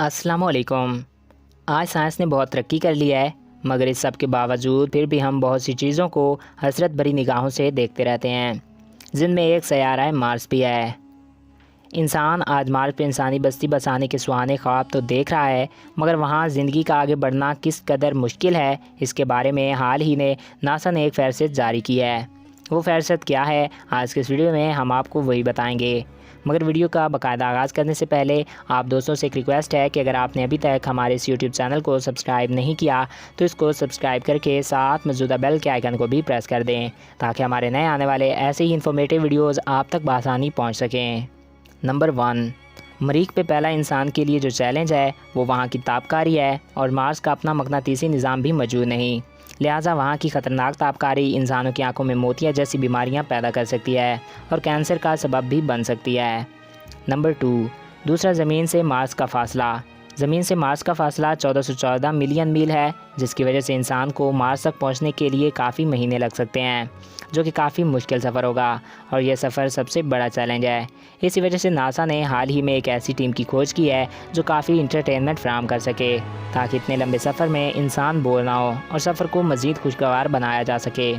अस्सलामुअलैकुम। आज साइंस ने बहुत तरक्की कर ली है, मगर इस सब के बावजूद फिर भी हम बहुत सी चीज़ों को हसरत भरी निगाहों से देखते रहते हैं, जिनमें एक सयारा है मार्स भी है। इंसान आज मार्स पर इंसानी बस्ती बसाने के सुहाने ख्वाब तो देख रहा है, मगर वहाँ ज़िंदगी का आगे बढ़ना किस कदर मुश्किल है, इसके बारे में हाल ही में नासा ने एक फहरिस्त जारी की है। वो फहरिस्त क्या है, आज के इस वीडियो में हम आपको वही बताएंगे। मगर वीडियो का बाकायदा आगाज़ करने से पहले आप दोस्तों से एक रिक्वेस्ट है कि अगर आपने अभी तक हमारे इस यूट्यूब चैनल को सब्सक्राइब नहीं किया तो इसको सब्सक्राइब करके साथ मौजूदा बेल के आइकन को भी प्रेस कर दें, ताकि हमारे नए आने वाले ऐसे ही इन्फॉर्मेटिव वीडियोज़ आप तक बआसानी पहुँच सकें। नंबर 1, मरीख पे पहला इंसान के लिए जो चैलेंज है वो वहाँ की तापकारी है, और मार्स का अपना मकनातीसी निज़ाम भी मौजूद नहीं, लिहाजा वहाँ की ख़तरनाक तापकारी इंसानों की आंखों में मोतिया जैसी बीमारियाँ पैदा कर सकती है और कैंसर का सबब भी बन सकती है। नंबर 2, दूसरा ज़मीन से मार्स का फ़ासला। ज़मीन से मार्स का फ़ासला 1414 मिलियन मील है, जिसकी वजह से इंसान को मार्स तक पहुँचने के लिए काफ़ी महीने लग सकते हैं, जो कि काफ़ी मुश्किल सफ़र होगा, और यह सफ़र सबसे बड़ा चैलेंज है। इसी वजह से नासा ने हाल ही में एक ऐसी टीम की खोज की है जो काफ़ी इंटरटेनमेंट फराहम कर सके, ताकि इतने लंबे सफ़र में इंसान बोर ना हो और सफ़र को मज़ीद खुशगवार बनाया जा सके।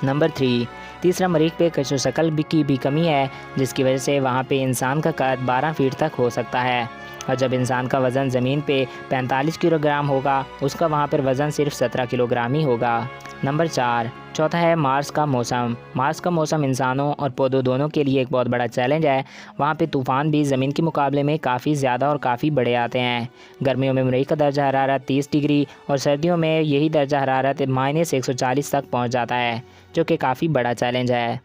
नंबर 3, तीसरा मरीख पे कशो शकल की भी कमी है, जिसकी वजह से वहाँ पे इंसान का कद 12 फीट तक हो सकता है, और जब इंसान का वज़न ज़मीन पे 45 किलोग्राम होगा, उसका वहाँ पर वज़न सिर्फ 17 किलोग्राम ही होगा। नंबर 4, चौथा है मार्स का मौसम। मार्स का मौसम इंसानों और पौधों दोनों के लिए एक बहुत बड़ा चैलेंज है। वहाँ पे तूफ़ान भी ज़मीन के मुकाबले में काफ़ी ज़्यादा और काफ़ी बड़े आते हैं। गर्मियों में मरीख का दर्जा हरारत 30 डिग्री और सर्दियों में यही दर्जा हरारत -140 तक पहुँच जाता है, जो कि काफ़ी बड़ा चैलेंज है।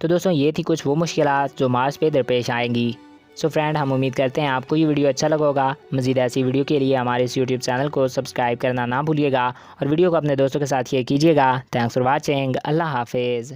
तो दोस्तों, ये थी कुछ वो मुश्किलात जो मार्स पे दरपेश आएंगी। सो फ्रेंड, हम उम्मीद करते हैं आपको ये वीडियो अच्छा लगा होगा। मज़ीद ऐसी वीडियो के लिए हमारे इस यूट्यूब चैनल को सब्सक्राइब करना ना भूलिएगा, और वीडियो को अपने दोस्तों के साथ शेयर कीजिएगा। Thanks for watching. अल्लाह हाफिज़।